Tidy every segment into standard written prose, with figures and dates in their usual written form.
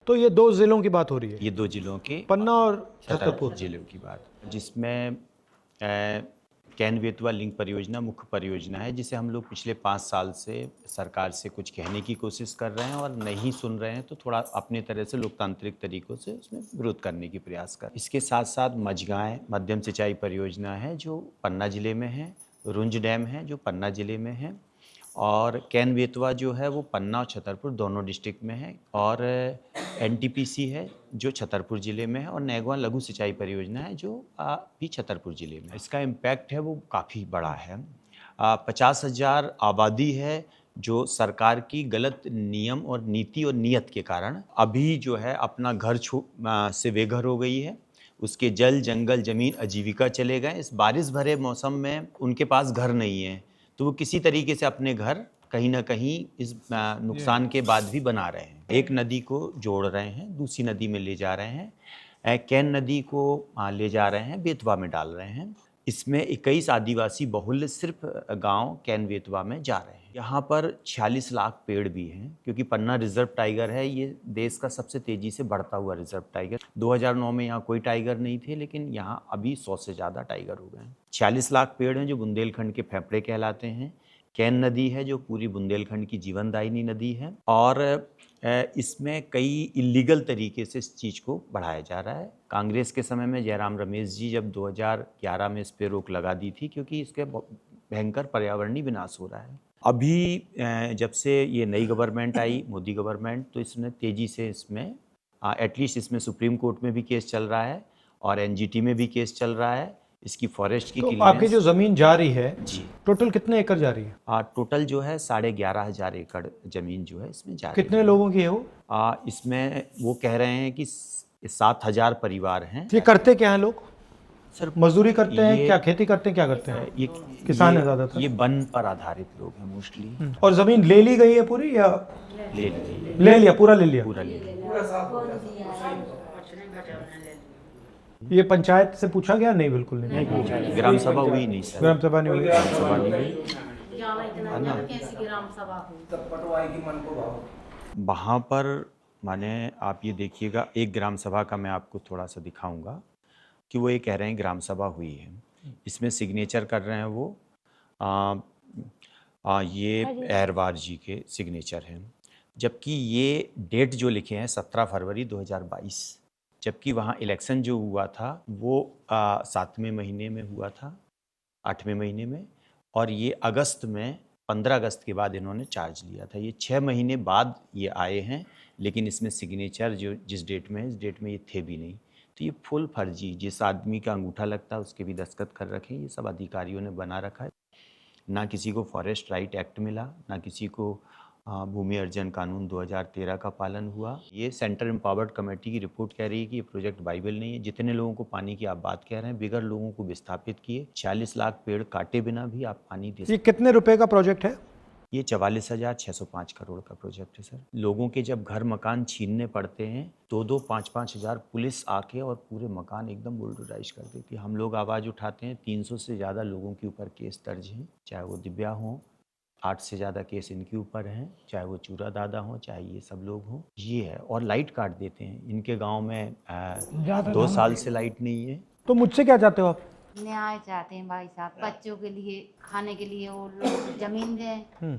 तो ये 2 जिलों की बात हो रही है, ये 2 जिलों के पन्ना और छतरपुर जिलों की बात, जिसमें कैन बेतवा लिंक परियोजना मुख्य परियोजना है, जिसे हम लोग पिछले 5 साल से सरकार से कुछ कहने की कोशिश कर रहे हैं और नहीं सुन रहे हैं, तो थोड़ा अपने तरह से लोकतांत्रिक तरीकों से उसमें विरोध करने की प्रयास कर। इसके साथ साथ मझगांव मध्यम सिंचाई परियोजना है जो पन्ना जिले में है, रुंज डैम है जो पन्ना जिले में है, और कैन बेतवा जो है वो पन्ना और छतरपुर दोनों डिस्ट्रिक्ट में है, और एनटीपीसी है जो छतरपुर ज़िले में है, और नैगवा लघु सिंचाई परियोजना है जो भी छतरपुर ज़िले में। इसका इम्पैक्ट है वो काफ़ी बड़ा है। 50,000 आबादी है जो सरकार की गलत नियम और नीति और नीयत के कारण अभी जो है अपना घर से बेघर हो गई है। उसके जल जंगल जमीन आजीविका चले गए। इस बारिश भरे मौसम में उनके पास घर नहीं है, तो वो किसी तरीके से अपने घर कहीं ना कहीं इस नुकसान के बाद भी बना रहे हैं। एक नदी को जोड़ रहे हैं, दूसरी नदी में ले जा रहे हैं, कैन नदी को ले जा रहे हैं, बेतवा में डाल रहे हैं। इसमें 21 आदिवासी बहुल्य सिर्फ गांव कैन बेतवा में जा रहे हैं। यहाँ पर 46 लाख पेड़ भी हैं, क्योंकि पन्ना रिजर्व टाइगर है, ये देश का सबसे तेजी से बढ़ता हुआ रिजर्व टाइगर। 2009 में यहाँ कोई टाइगर नहीं थे, लेकिन यहाँ अभी 100 से ज़्यादा टाइगर हो गए हैं। 46 लाख पेड़ हैं जो बुंदेलखंड के फेफड़े कहलाते हैं। कैन नदी है जो पूरी बुंदेलखंड की जीवनदायिनी नदी है, और इसमें कई इलीगल तरीके से इस चीज़ को बढ़ाया जा रहा है। कांग्रेस के समय में जयराम रमेश जी जब 2011 में इस पर रोक लगा दी थी, क्योंकि इसके भयंकर पर्यावरणीय विनाश हो रहा है। अभी जब से ये नई गवर्नमेंट आई, मोदी गवर्नमेंट, तो इसने तेज़ी से इसमें एटलीस्ट इसमें सुप्रीम कोर्ट में भी केस चल रहा है और एनजीटी में भी केस चल रहा है। इसकी फॉरेस्ट की तो आपकी जो ज़मीन जा रही है जी, टोटल कितने एकड़ जा रही है? टोटल जो है 11,500 एकड़ ज़मीन जो है इसमें जा रही है। कितने लोगों की है वो? इसमें वो कह रहे हैं कि 7,000 परिवार हैं। ये करते क्या हैं लोग? सर मजदूरी करते हैं, ये- क्या खेती करते हैं, क्या करते हैं? ये किसान ये- है ज़्यादातर। ये वन पर आधारित लोग हैं मोस्टली। और ज़मीन ले ली गई है पूरी या ले लिए ले लिया, पूरा ले लिया? पूरा ले लिया। ये पंचायत से पूछा गया? नहीं, बिल्कुल नहीं। ग्राम सभा हुई नहीं सर, ग्राम सभा नहीं हुई। ग्राम सभा नहीं हुई। वहाँ पर माने आप ये देखिए, एक ग्राम सभा का मैं आपको थोड़ा सा दिखाऊंगा कि वो ये कह रहे हैं ग्राम सभा हुई है। इसमें सिग्नेचर कर रहे हैं वो ये एरवार जी के सिग्नेचर हैं, जबकि ये डेट जो लिखे हैं 17 फरवरी 2022, जबकि वहाँ इलेक्शन जो हुआ था वो 7वें महीने में हुआ था, 8वें महीने में, और ये अगस्त में 15 अगस्त के बाद इन्होंने चार्ज लिया था। ये 6 महीने बाद ये आए हैं, लेकिन इसमें सिग्नेचर जो जिस डेट में है, इस डेट में ये थे भी नहीं। तो ये फुल फर्जी, जिस आदमी का अंगूठा लगता है उसके भी दस्तखत कर रखे हैं, ये सब अधिकारियों ने बना रखा है। ना किसी को फॉरेस्ट राइट एक्ट मिला, ना किसी को भूमि अर्जन कानून 2013 का पालन हुआ। ये सेंट्रल एम्पावर्ड कमेटी की रिपोर्ट कह रही है कि ये प्रोजेक्ट वाइबल नहीं है। जितने लोगों को पानी की आप बात कह रहे हैं, बिगर लोगों को विस्थापित किए, 40 लाख पेड़ काटे बिना भी आप पानी दे सकते। ये कितने रुपए का प्रोजेक्ट है? ये 44,605 करोड़ का प्रोजेक्ट है सर। लोगों के जब घर मकान छीनने पड़ते हैं, 2-2, 5-5 हज़ार पुलिस आके और पूरे मकान एकदम बुलडोजाइज कर देती है। हम लोग आवाज़ उठाते हैं, 300 से ज़्यादा लोगों के ऊपर केस दर्ज हैं, चाहे वो दिव्या हों, 8 से ज़्यादा केस इनके ऊपर हैं, चाहे वो चूरा दादा हों, चाहे ये सब लोग हों। ये है, और लाइट काट देते हैं। इनके गाँव में 2 साल से लाइट नहीं है। तो मुझसे क्या चाहते हो आप? न्याय चाहते हैं भाई साहब, बच्चों के लिए खाने के लिए वो लोग जमीन दें,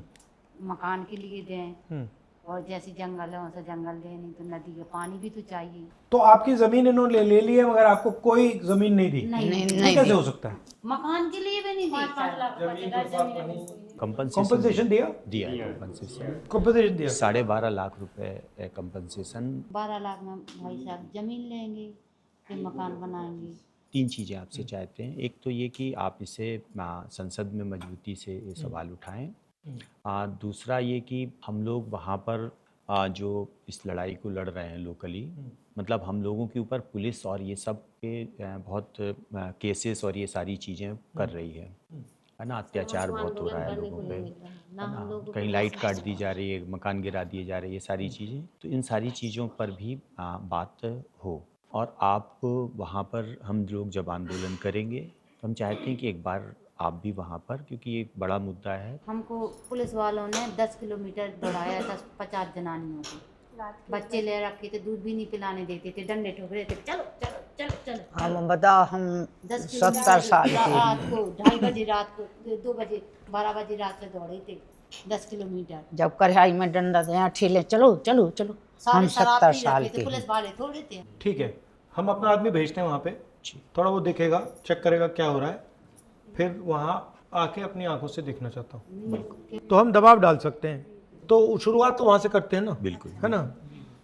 मकान के लिए दें, और जैसे जंगल है वैसे जंगल दें, नहीं तो नदी का पानी भी तो चाहिए। तो आपकी जमीन इन्होंने ले ली है मगर आपको कोई जमीन नहीं दी? नहीं कैसे हो सकता है? मकान के लिए भी नहीं दी। कंपनसेशन दिया? कंपनसेशन दिया? 12.5 लाख रुपए कंपनसेशन। 12 लाख में भाई साहब जमीन लेंगे, फिर मकान बनाएंगे। 3 चीज़ें आपसे चाहते हैं। एक तो ये कि आप इसे संसद में मजबूती से ये सवाल उठाएं। दूसरा ये कि हम लोग वहाँ पर जो इस लड़ाई को लड़ रहे हैं लोकली, मतलब हम लोगों के ऊपर पुलिस और ये सब के बहुत केसेस और ये सारी चीज़ें कर रही है ना। अत्याचार बहुत हो रहा है लोगों पे, है ना। कहीं लाइट काट दी जा रही है, मकान गिरा दिए जा रहे हैं, ये सारी चीज़ें। तो इन सारी चीज़ों पर भी बात हो। और आप वहाँ पर हम लोग जब आंदोलन करेंगे तो हम चाहते हैं कि एक बार आप भी वहाँ पर, क्योंकि ये एक बड़ा मुद्दा है। हमको पुलिस वालों ने 10 किलोमीटर दौड़ाया था 50 जनानियों को। बच्चे ले रखे थे, दूध भी नहीं पिलाने देते थे, डंडे ठोक रहे थे, चलो चलो चलो चलो। हम बताओ, हम 70 साल के रात को 2:30 बजे, रात को 2 बजे, 12 बजे रात से दौड़े थे 10 किलोमीटर। जब कढ़ाई में डंडा दे ठेले, चलो चलो चलो। हम सारे शराब 70 पी साल रखे थे, के पुलिस वाले थोड़े थे। ठीक है, हम अपना आदमी भेजते हैं वहाँ पे, थोड़ा वो देखेगा, चेक करेगा क्या हो रहा है, फिर वहाँ आके अपनी आंखों से देखना चाहता हूँ। तो हम दबाव डाल सकते हैं, तो शुरुआत तो वहाँ से करते हैं ना, बिल्कुल। है ना।